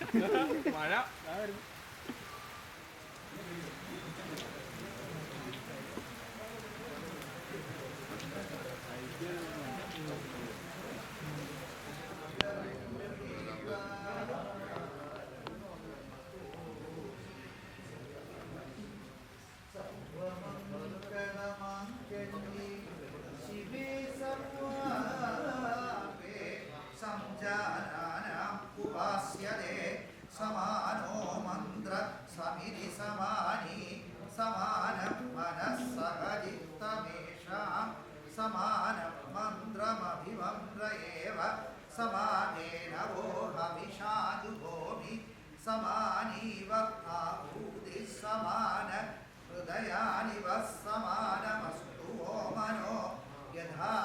മഴ समानो मंत्र समिति समानी समानं मनस्सहजित्तमेषां समानं मन्त्रमभिमन्त्र एव समानेन वो हविषाजुभूमि समानीव आहूतिः समान हृदयानि वः समानमस्तु वो मनो यथा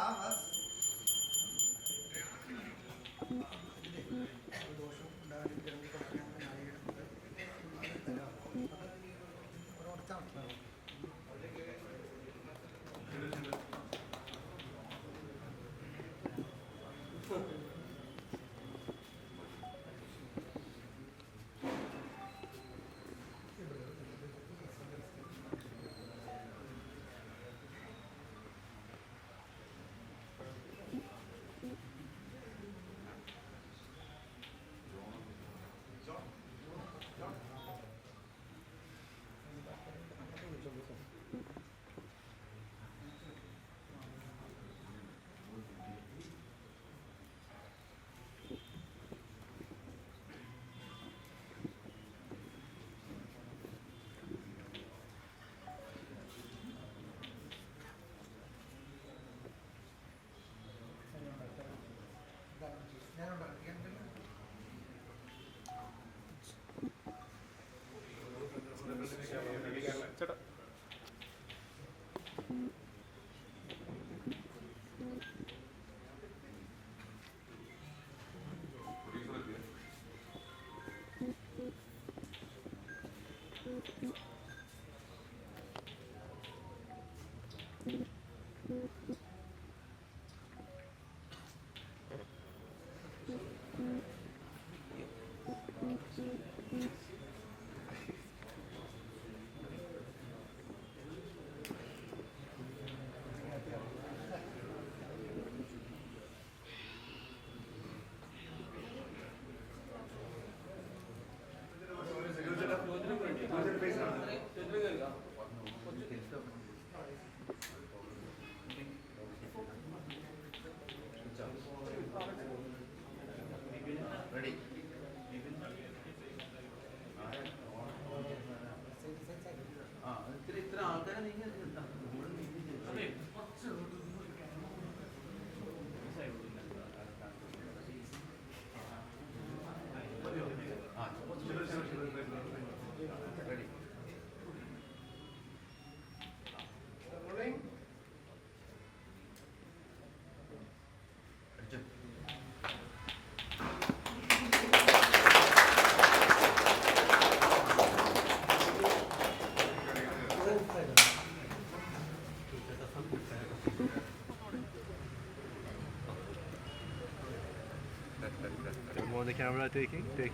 On the camera, taking. Thank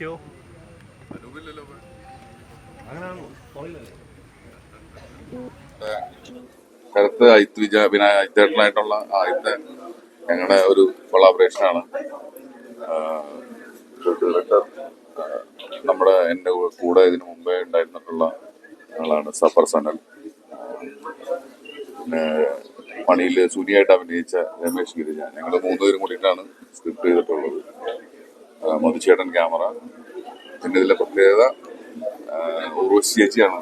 you. അടുത്ത വിനായകനായിട്ടുള്ള ആദ്യത്തെ ഞങ്ങളുടെ ഒരു കൊളാബറേഷനാണ്. ഡയറക്ടർ നമ്മുടെ എൻ്റെ കൂടെ ഇതിനു മുമ്പേ ഉണ്ടായിരുന്നിട്ടുള്ള ആളാണ് സഫർ സനൽ. പിന്നെ പണിയിൽ സൂര്യായിട്ട് അഭിനയിച്ച രമേശ് ഗിരിജ. ഞങ്ങൾ മൂന്നുപേരും കൂടിയിട്ടാണ് സ്ക്രിപ്റ്റ് ചെയ്തിട്ടുള്ളത്. മധുചേട്ടൻ ക്യാമറ. പിന്നെ ഇതിലെ പ്രത്യേകത ഉർവശി ചേച്ചിയാണ്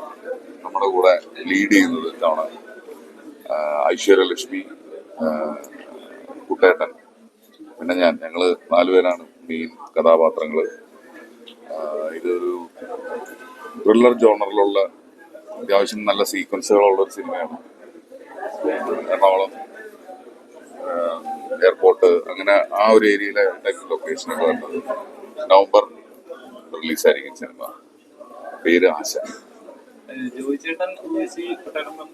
നമ്മുടെ കൂടെ ലീഡ് ചെയ്യുന്നത് തവണ. ഐശ്വര്യലക്ഷ്മി, കുട്ടേട്ടൻ, പിന്നെ ഞങ്ങള് നാലുപേരാണ് മെയിൻ കഥാപാത്രങ്ങൾ. ഇതൊരു ത്രില്ലർ ജോണറിലുള്ള അത്യാവശ്യം നല്ല സീക്വൻസുകളുള്ള ഒരു സിനിമയാണ്. എറണാകുളം എയർപോർട്ട് അങ്ങനെ ആ ഒരു ഏരിയയിലെ ലൊക്കേഷനൊക്കെ വരുന്നത്. നവംബർ റിലീസായിരിക്കും സിനിമ. പേര് ആശ. ജോയിച്ചേട്ടൻ ഉദ്ദേശിച്ച്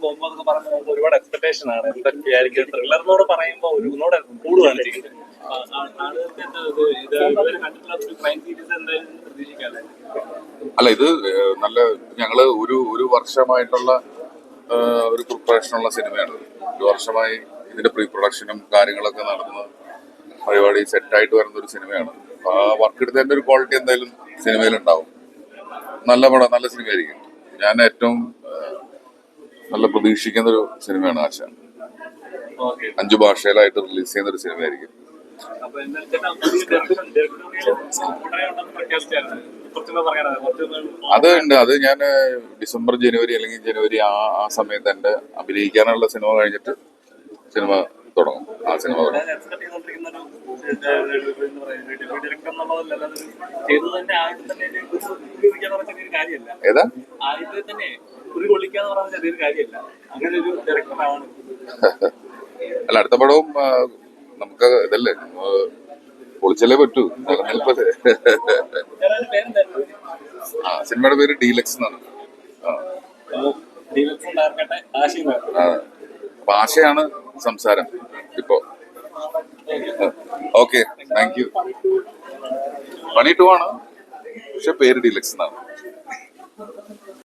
പോകുമ്പോൾ എന്നൊക്കെ പറയുമ്പോൾ നമുക്ക് ഒരുപാട് എക്സ്പെക്ടേഷൻ ആണ്. എന്തൊക്കെയായിരിക്കും ത്രില്ലറിനോട് പറയുമ്പോൾ ഒന്നുകൂടെ കൂടുതലാണ് ചെയ്യുന്നത്. ആളുകൾക്ക് എന്താ ഇത് ഇതുവരെ കണ്ടിട്ടുള്ള ഒരു ക്രൈം സീരീസ് എന്തായാലും പ്രതീക്ഷിക്കാതെ. അല്ല, ഇത് നല്ല ഞങ്ങള് ഒരു വർഷമായിട്ടുള്ള ഒരു പ്രിപ്പറേഷനുള്ള സിനിമയാണ്. ഒരു വർഷമായി ഇതിന്റെ പ്രീ പ്രൊഡക്ഷനും കാര്യങ്ങളൊക്കെ നടന്ന് പരിപാടി സെറ്റായിട്ട് വരുന്ന ഒരു സിനിമയാണ്. ആ വർക്ക് എടുത്തതിന്റെ ഒരു ക്വാളിറ്റി എന്തായാലും സിനിമയിലുണ്ടാവും. നല്ല പടം, നല്ല സിനിമയായിരിക്കും. ഞാൻ ഏറ്റവും നല്ല പ്രതീക്ഷിക്കുന്ന ഒരു സിനിമയാണ് ആശ. 5 ഭാഷയിലായിട്ട് റിലീസ് ചെയ്യുന്ന ഒരു സിനിമയായിരിക്കും. അത് ഉണ്ട്. അത് ഞാൻ ഡിസംബർ ജനുവരി അല്ലെങ്കിൽ ജനുവരി ആ സമയത്ത് എന്റെ അഭിനയിക്കാനുള്ള സിനിമ കഴിഞ്ഞിട്ട് സിനിമ തുടങ്ങും. ആ സിനിമ തുടങ്ങും. ഏതാ അല്ല, അടുത്ത പടവും നമുക്ക് ഇതല്ലേ, പൊളിച്ചല്ലേ പറ്റൂ. നിലനിൽപ്പത്. ആ സിനിമയുടെ പേര് ഡീലക്സ് എന്നാണ്. അപ്പൊ ആശയാണ് സംസാരം ഇപ്പോ. Okay, thank you. പണി 2 ആണ്, പക്ഷെ പേര് ഡീലക്സ് എന്നാണ്.